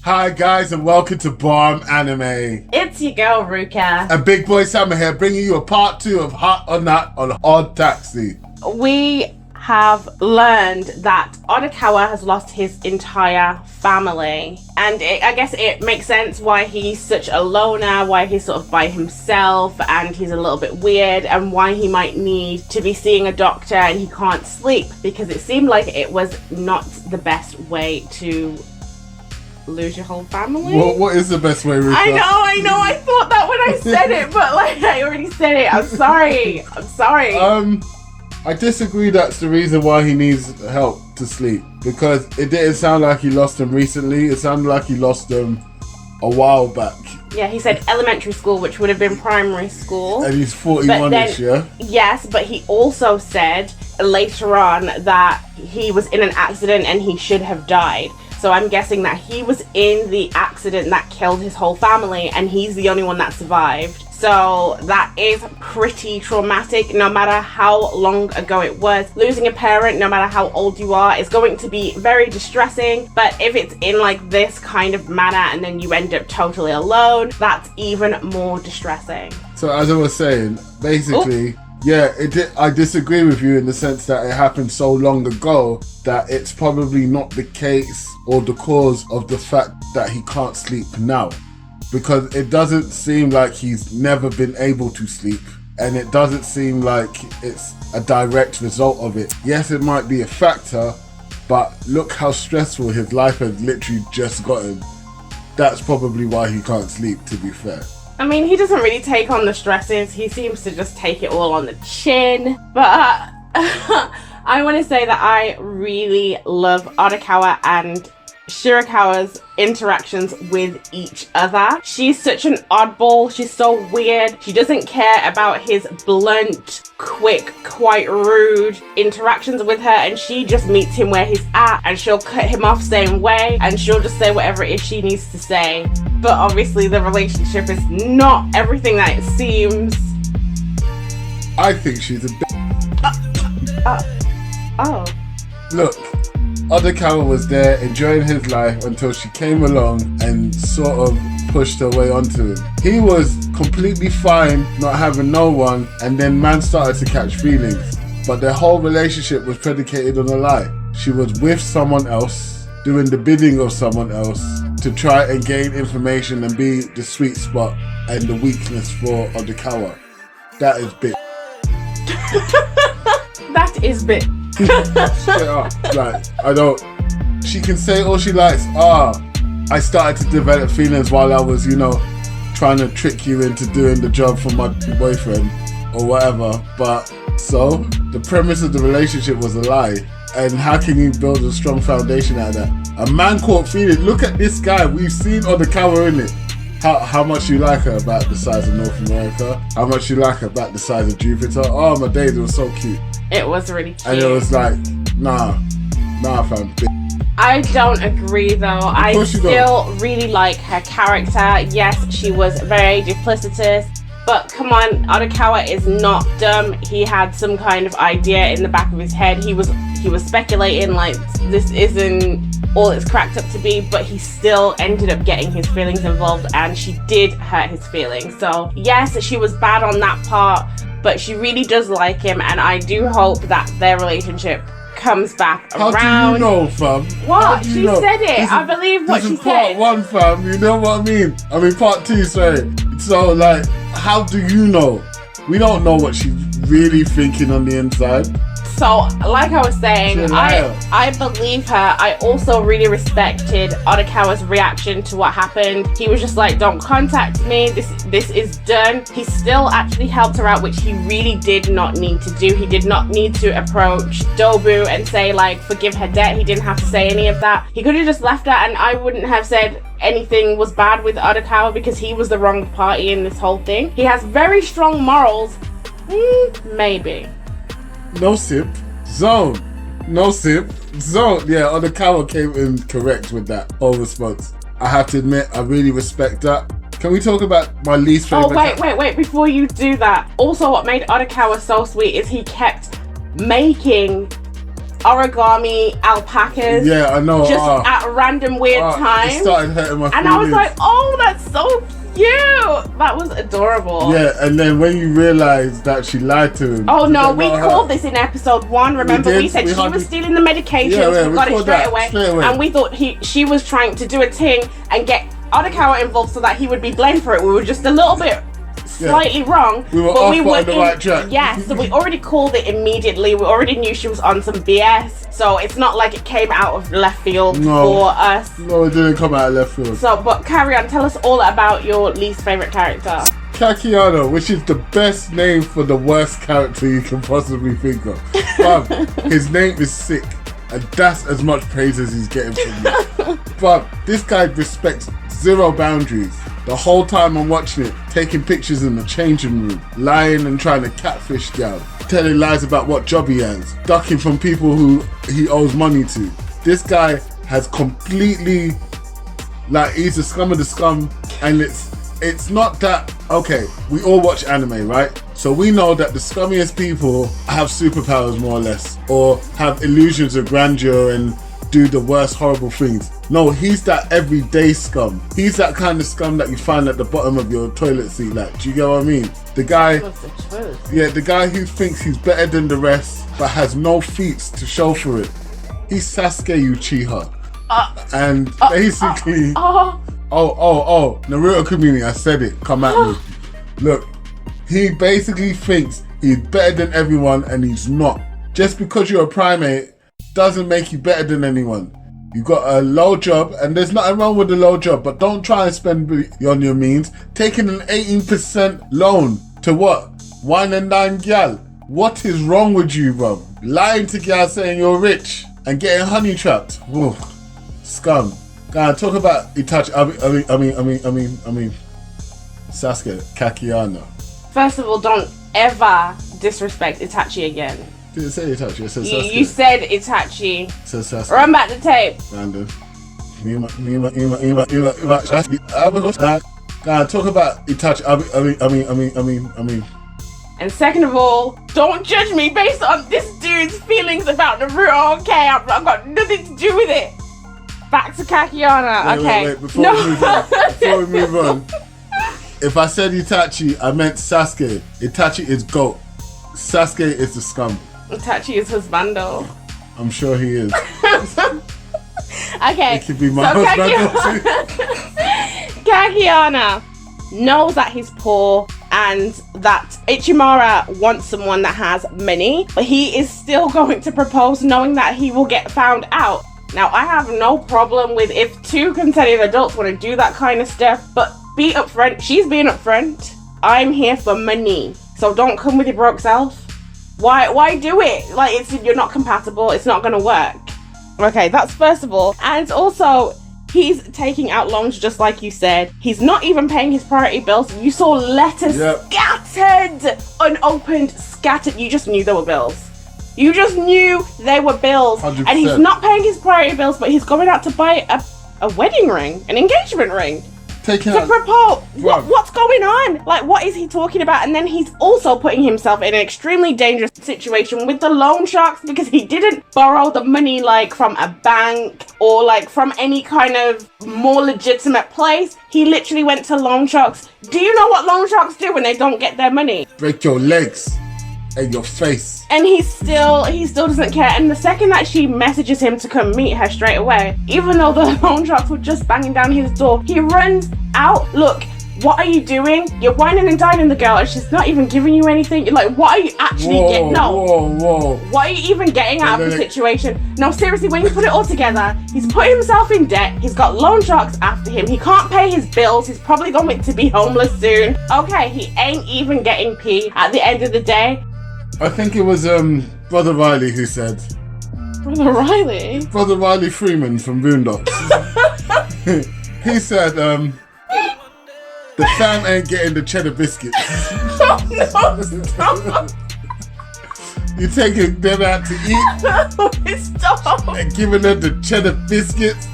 Hi guys and welcome to Bomb Anime. It's your girl Ruka. And Big Boy Summer here, bringing you a part 2 of Hot or Not on Odd Taxi. We have learned that Odokawa has lost his entire family, and I guess it makes sense why he's such a loner, why he's sort of by himself and he's a little bit weird, and why he might need to be seeing a doctor and he can't sleep, because it seemed like it was not the best way to lose your whole family. What is the best way, Ruka? I know. I thought that when I said it, but I already said it. I'm sorry. I disagree that's the reason why he needs help to sleep, because it didn't sound like he lost them recently. It sounded like he lost them a while back. Yeah, he said elementary school, which would have been primary school. And he's 41-ish, yeah? Yes, but he also said later on that he was in an accident and he should have died. So I'm guessing that he was in the accident that killed his whole family and he's the only one that survived. So that is pretty traumatic, no matter how long ago it was. Losing a parent, no matter how old you are, is going to be very distressing. But if it's in like this kind of manner and then you end up totally alone, that's even more distressing. So as I was saying, basically, yeah, I disagree with you in the sense that it happened so long ago that it's probably not the case or the cause of the fact that he can't sleep now. Because it doesn't seem like he's never been able to sleep, and it doesn't seem like it's a direct result of it. Yes, it might be a factor, but look how stressful his life has literally just gotten. That's probably why he can't sleep, to be fair. I mean, he doesn't really take on the stresses. He seems to just take it all on the chin. But I want to say that I really love Odokawa and Shirakawa's interactions with each other. She's such an oddball. She's so weird. She doesn't care about his blunt, quick, quite rude interactions with her, and she just meets him where he's at and she'll cut him off same way and she'll just say whatever it is she needs to say. But obviously the relationship is not everything that it seems. I think she's a Look, Odokawa was there enjoying his life until she came along and sort of pushed her way onto him. He was completely fine not having no one, and then man started to catch feelings. But their whole relationship was predicated on a lie. She was with someone else, doing the bidding of someone else to try and gain information and be the sweet spot and the weakness for Odokawa. That is bit. That is bit. Straight up, like, she can say all she likes. I started to develop feelings while I was, trying to trick you into doing the job for my boyfriend or whatever. But so the premise of the relationship was a lie. And how can you build a strong foundation out of that? A man caught feelings. Look at this guy. We've seen Odokawa in it. How much you like her about the size of North America? How much you like her about the size of Jupiter? Oh my days, it was so cute. It was really cute. And it was like, nah fam. I don't agree though. I still really like her character. Yes, she was very duplicitous, but come on, Odokawa is not dumb. He had some kind of idea in the back of his head. He was speculating like this isn't all it's cracked up to be, but he still ended up getting his feelings involved, and she did hurt his feelings. So yes, she was bad on that part, but she really does like him, and I do hope that their relationship comes back around. How do you know, fam? What? She said it. I believe what she said. Part 1, fam. You know what I mean? Part 2, sorry. So, how do you know? We don't know what she's really thinking on the inside. So, like I was saying, She's a liar. I believe her. I also really respected Arakawa's reaction to what happened. He was just like, don't contact me. This is done. He still actually helped her out, which he really did not need to do. He did not need to approach Dobu and say, like, forgive her debt. He didn't have to say any of that. He could have just left her, and I wouldn't have said anything was bad with Arakawa because he was the wrong party in this whole thing. He has very strong morals. Maybe. No sip. Zone. No sip. Zone. Yeah, Arakawa came in correct with that whole response. I have to admit, I really respect that. Can we talk about my least favorite? Oh, wait. Before you do that, also what made Arakawa so sweet is he kept making origami alpacas. Yeah, I know. Just at random weird times. It started hurting my feelings. And I was like, oh, that's so cute. That was adorable. Yeah, and then when you realize that she lied to him. Oh no, we called this in episode 1. Remember, we said she was stealing the medications. We got it straight away. And we thought she was trying to do a thing and get Arakawa involved so that he would be blamed for it. We were just a little bit slightly wrong. We were on the right track. Yes, so we already called it immediately. We already knew she was on some BS. So it's not like it came out of left field for us. No, it didn't come out of left field. So, but carry on. Tell us all about your least favorite character. Kakiano, which is the best name for the worst character you can possibly think of. His name is sick, and that's as much praise as he's getting from me. But this guy respects zero boundaries. The whole time I'm watching it, taking pictures in the changing room, lying and trying to catfish gal, telling lies about what job he has, ducking from people who he owes money to. This guy has completely, like, he's the scum of the scum, and it's not that, okay, we all watch anime, right? So we know that the scummiest people have superpowers more or less, or have illusions of grandeur and do the worst horrible things. No, he's that everyday scum. He's that kind of scum that you find at the bottom of your toilet seat. Like, do you get what I mean? The guy, the guy who thinks he's better than the rest, but has no feats to show for it. He's Sasuke Uchiha. And basically, Naruto community, I said it, come at me. Look, he basically thinks he's better than everyone, and he's not. Just because you're a primate doesn't make you better than anyone. You got a low job, and there's nothing wrong with a low job, but don't try and spend beyond your means. Taking an 18% loan to what? Wine and dine gal. What is wrong with you, bro? Lying to gal saying you're rich and getting honey trapped. Whoa. Scum. Guys, talk about Itachi. I mean, Sasuke Kakiano. First of all, don't ever disrespect Itachi again. Did it say Itachi? It said Sasuke. You said Itachi. It says Sasuke. Run back the tape. Random. God, talk about Itachi. I mean. And second of all, don't judge me based on this dude's feelings about Naruto. Okay, I've got nothing to do with it. Back to Kakiana. Okay. Wait. Before we move on. If I said Itachi, I meant Sasuke. Itachi is GOAT. Sasuke is the scum. Itachi is husbando. I'm sure he is. Okay. It could be my husband too. Kakiana knows that he's poor and that Ichimara wants someone that has money, but he is still going to propose knowing that he will get found out. Now, I have no problem with if two consenting adults want to do that kind of stuff, but be upfront. She's being upfront. I'm here for money, so don't come with your broke self. Why do it? Like, you're not compatible. It's not gonna work. Okay, that's first of all. And also, he's taking out loans just like you said. He's not even paying his priority bills. You saw letters scattered, unopened, scattered. You just knew they were bills. You just knew they were bills. 100%. And he's not paying his priority bills, but he's going out to buy a wedding ring, an engagement ring. To propose. What's going on? Like, what is he talking about? And then he's also putting himself in an extremely dangerous situation with the loan sharks because he didn't borrow the money like from a bank or like from any kind of more legitimate place. He literally went to loan sharks. Do you know what loan sharks do when they don't get their money? Break your legs and your face. And he still doesn't care. And the second that she messages him to come meet her straight away, even though the loan sharks were just banging down his door, he runs out. Look, what are you doing? You're whining and dining the girl and she's not even giving you anything. You're like, what are you actually getting? No. Whoa. What are you even getting out of the situation? No, seriously, when you put it all together, he's put himself in debt. He's got loan sharks after him. He can't pay his bills. He's probably going to be homeless soon. Okay, he ain't even getting pee at the end of the day. I think it was Brother Riley who said. Brother Riley? Brother Riley Freeman from Boondocks. He said, the fam ain't getting the cheddar biscuits. Oh, no, stop. You taking them out to eat Stop. and giving them the cheddar biscuits.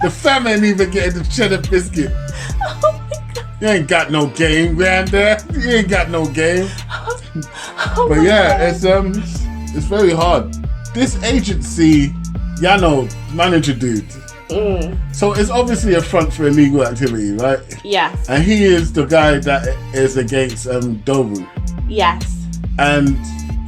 The fam ain't even getting the cheddar biscuit. Oh my God. You ain't got no game, Grandad. You ain't got no game. Oh But my yeah, God. it's very hard. This agency, Yano, manager dude. So it's obviously a front for illegal activity, right? Yes. And he is the guy that is against Dobu. Yes. And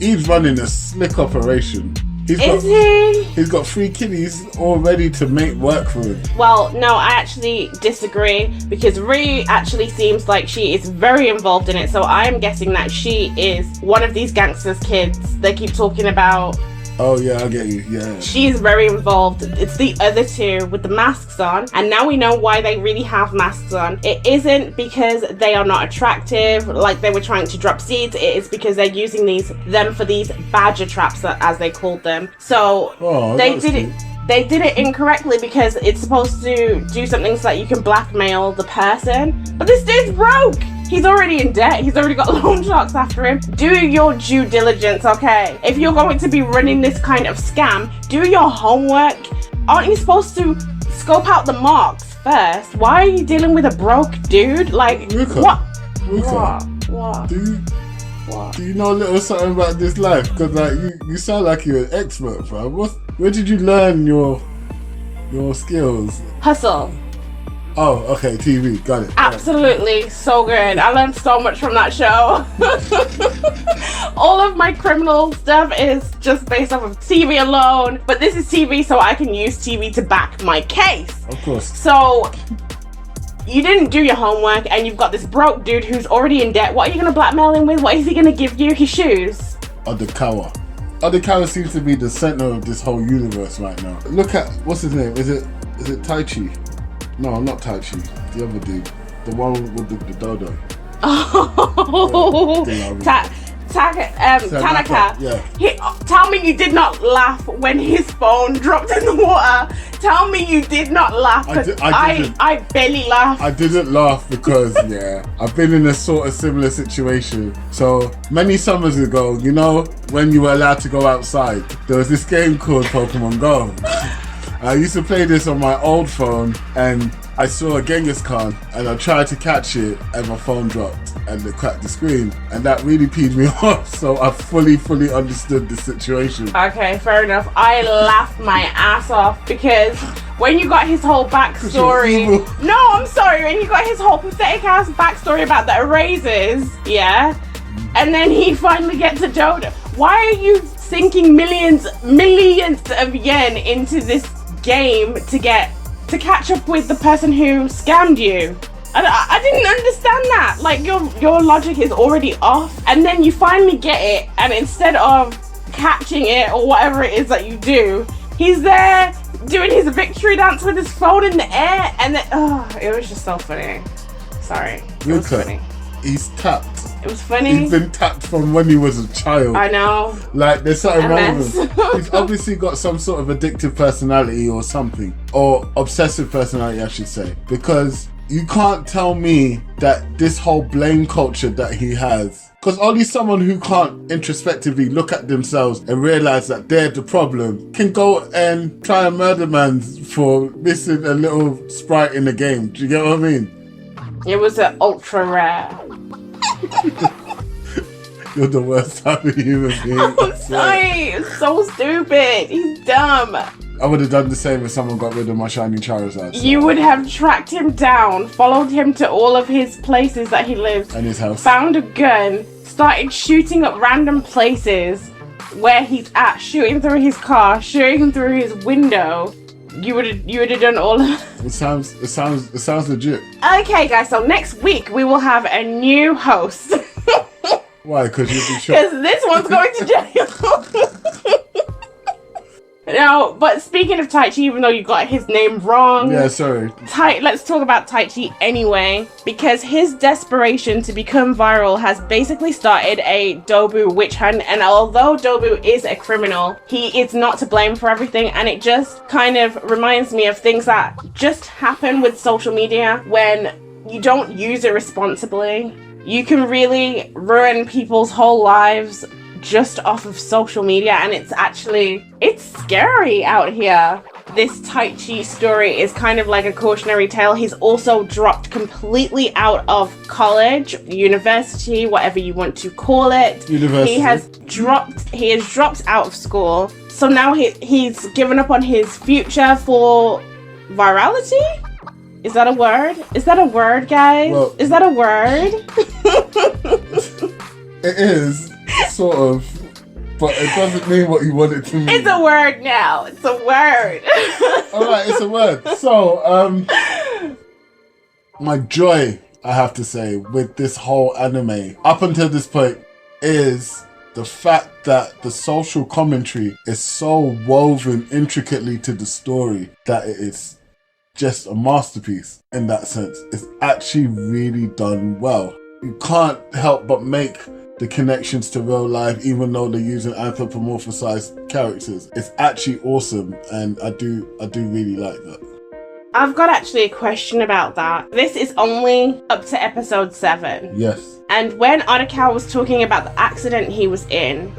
he's running a slick operation. Is he? He's got 3 kiddies all ready to make work for him. Well, no, I actually disagree because Rui actually seems like she is very involved in it. So I'm guessing that she is one of these gangsters' kids they keep talking about. Oh yeah, I get you. Yeah. She's very involved. It's the other two with the masks on, and now we know why they really have masks on. It isn't because they are not attractive, like they were trying to drop seeds. It is because they're using them for these badger traps, as they called them. So they did it. They did it incorrectly because it's supposed to do something so that you can blackmail the person. But this dude's broke. He's already in debt. He's already got loan sharks after him. Do your due diligence, okay? If you're going to be running this kind of scam, do your homework. Aren't you supposed to scope out the marks first? Why are you dealing with a broke dude? Like, Ruka, what? Ruka, What? Do you know a little something about this life? Because like you sound like you're an expert, bro. Where did you learn your skills? Hustle. Oh, okay, TV, got it. Absolutely, so good. I learned so much from that show. All of my criminal stuff is just based off of TV alone, but this is TV, so I can use TV to back my case. Of course. So, you didn't do your homework, and you've got this broke dude who's already in debt. What are you gonna blackmail him with? What is he gonna give you? His shoes? Odokawa. Odokawa seems to be the center of this whole universe right now. Look at, what's his name? Is it Taichi? No, not Taichi. The other dude. The one with the dodo. Oh, Tanaka. Yeah. Tell me you did not laugh when his phone dropped in the water. Tell me you did not laugh. I barely laughed. I didn't laugh because, I've been in a sort of similar situation. So, many summers ago, you know, when you were allowed to go outside, there was this game called Pokemon Go. I used to play this on my old phone, and I saw a Genghis Khan, and I tried to catch it, and my phone dropped, and it cracked the screen, and that really peed me off. So I fully understood the situation. Okay, fair enough. I laughed my ass off because when you got his whole backstory, no, I'm sorry, when you got his whole pathetic ass backstory about the erasers, and then he finally gets a dodo. Why are you sinking millions of yen into this game to catch up with the person who scammed you? I didn't understand that. Like, your logic is already off, and then you finally get it, and instead of catching it or whatever it is that you do, he's there doing his victory dance with his phone in the air, and then it was just so funny. Sorry, it was funny. He's tapped. It was funny. He's been tapped from when he was a child. I know. Like, there's something wrong with him. He's obviously got some sort of addictive personality or something. Or obsessive personality, I should say. Because you can't tell me that this whole blame culture that he has, because only someone who can't introspectively look at themselves and realize that they're the problem can go and try and murder man for missing a little sprite in the game. Do you get what I mean? It was an ultra rare. You're the worst type of human being. I'm sorry. It's so stupid. He's dumb. I would have done the same if someone got rid of my shiny Charizard. So. You would have tracked him down, followed him to all of his places that he lives, and his house. Found a gun, started shooting up random places where he's at, shooting through his car, shooting through his window, You would have done all of It sounds legit. Okay, guys, so next week we will have a new host. Why? Because you'll be Because shocked. this one's going to jail. Now, but speaking of Taichi, even though you got his name wrong, Yeah, sorry. let's talk about Taichi anyway, because his desperation to become viral has basically started a Dobu witch hunt, and although Dobu is a criminal, he is not to blame for everything, and it just kind of reminds me of things that just happen with social media when you don't use it responsibly. You can really ruin people's whole lives just off of social media, and it's scary out here. This Taichi story is kind of like a cautionary tale. He's also dropped completely out of college, university, whatever you want to call it. University. He has dropped out of school. So now he's given up on his future for virality? Is that a word? Is that a word, guys? Well, is that a word? It is, sort of, but it doesn't mean what you want it to mean. It's a word now. It's a word. Alright, it's a word. So, my joy, I have to say, with this whole anime, up until this point, is the fact that the social commentary is so woven intricately to the story that it is just a masterpiece in that sense. It's actually really done well. You can't help but make the connections to real life, even though they're using anthropomorphized characters. It's actually awesome, and I do really like that. I've got actually a question about that. This is only up to episode 7. Yes. And when Arakawa was talking about the accident he was in,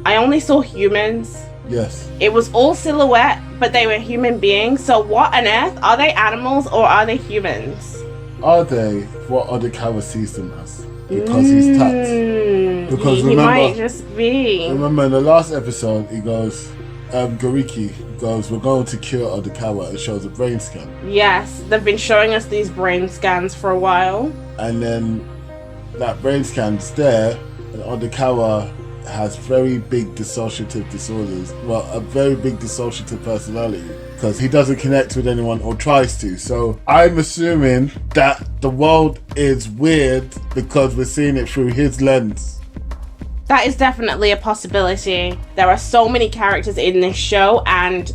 I only saw humans. Yes. It was all silhouette, but they were human beings. So what on earth? Are they animals or are they humans? Are they what Arakawa sees them as? Because he's tapped. Because he might just be. Remember in the last episode, he goes, Goriki goes, we're going to cure Arakawa, and shows a brain scan. Yes, they've been showing us these brain scans for a while. And then that brain scan's there, and Arakawa has very big dissociative disorders. Well, a very big dissociative personality, because he doesn't connect with anyone or tries to. So I'm assuming that the world is weird because we're seeing it through his lens. That is definitely a possibility. There are so many characters in this show, and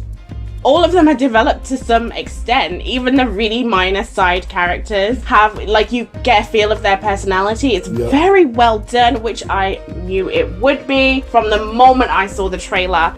all of them are developed to some extent. Even the really minor side characters have, like, you get a feel of their personality. It's very well done, which I knew it would be from the moment I saw the trailer.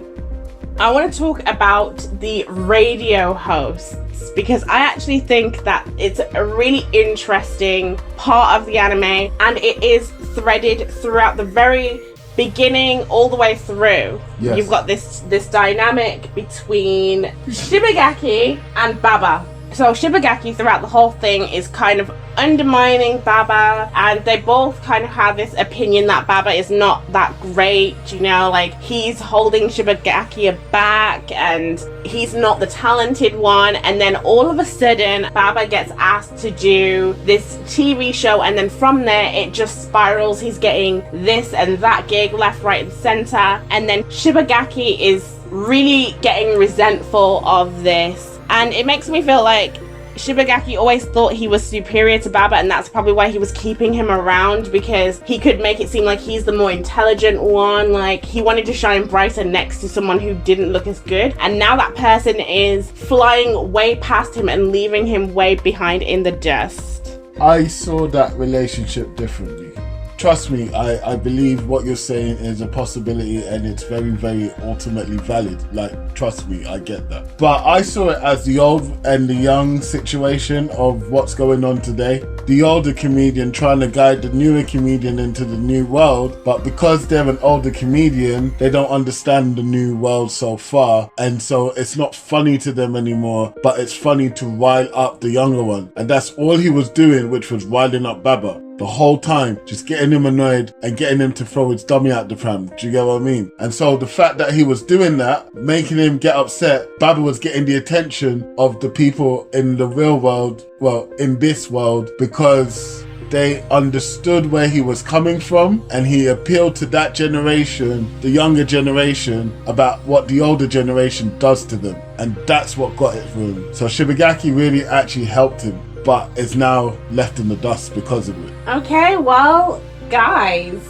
I want to talk about the radio hosts, because I actually think that it's a really interesting part of the anime, and it is threaded throughout the very beginning all the way through. Yes. You've got this dynamic between Shibagaki and Baba. So Shibagaki throughout the whole thing is kind of undermining Baba, and they both kind of have this opinion that Baba is not that great, you know, like he's holding Shibagaki back and he's not the talented one. And then all of a sudden Baba gets asked to do this TV show, and then from there it just spirals. He's getting this and that gig left, right and center, and then Shibagaki is really getting resentful of this. And it makes me feel like Shibagaki always thought he was superior to Baba, and that's probably why he was keeping him around, because he could make it seem like he's the more intelligent one. Like, he wanted to shine brighter next to someone who didn't look as good. And now that person is flying way past him and leaving him way behind in the dust. I saw that relationship differently. Trust me, I believe what you're saying is a possibility, and it's very, very ultimately valid. Like, trust me, I get that. But I saw it as the old and the young situation of what's going on today. The older comedian trying to guide the newer comedian into the new world, but because they're an older comedian, they don't understand the new world so far, and so it's not funny to them anymore, but it's funny to rile up the younger one. And that's all he was doing, which was riling up Baba. The whole time, just getting him annoyed and getting him to throw his dummy out the pram. Do you get what I mean? And so the fact that he was doing that, making him get upset, Baba was getting the attention of the people in the real world, well, in this world, because they understood where he was coming from, and he appealed to that generation, the younger generation, about what the older generation does to them, and that's what got it through him. So Shibagaki really actually helped him, but is now left in the dust because of it. Okay, well, guys,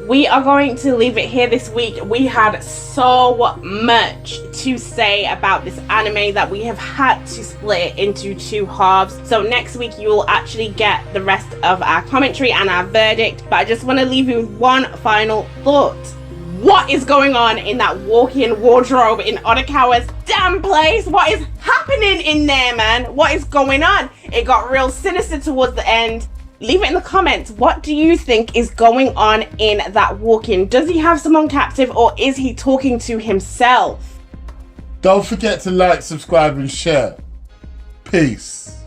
we are going to leave it here this week. We had so much to say about this anime that we have had to split it into 2 halves. So next week you will actually get the rest of our commentary and our verdict. But I just want to leave you with one final thought. What is going on in that walk-in wardrobe in Otakawa's damn place? What is happening in there, man? What is going on? It got real sinister towards the end. Leave it in the comments. What do you think is going on in that walk-in? Does he have someone captive, or is he talking to himself? Don't forget to like, subscribe, and share. Peace.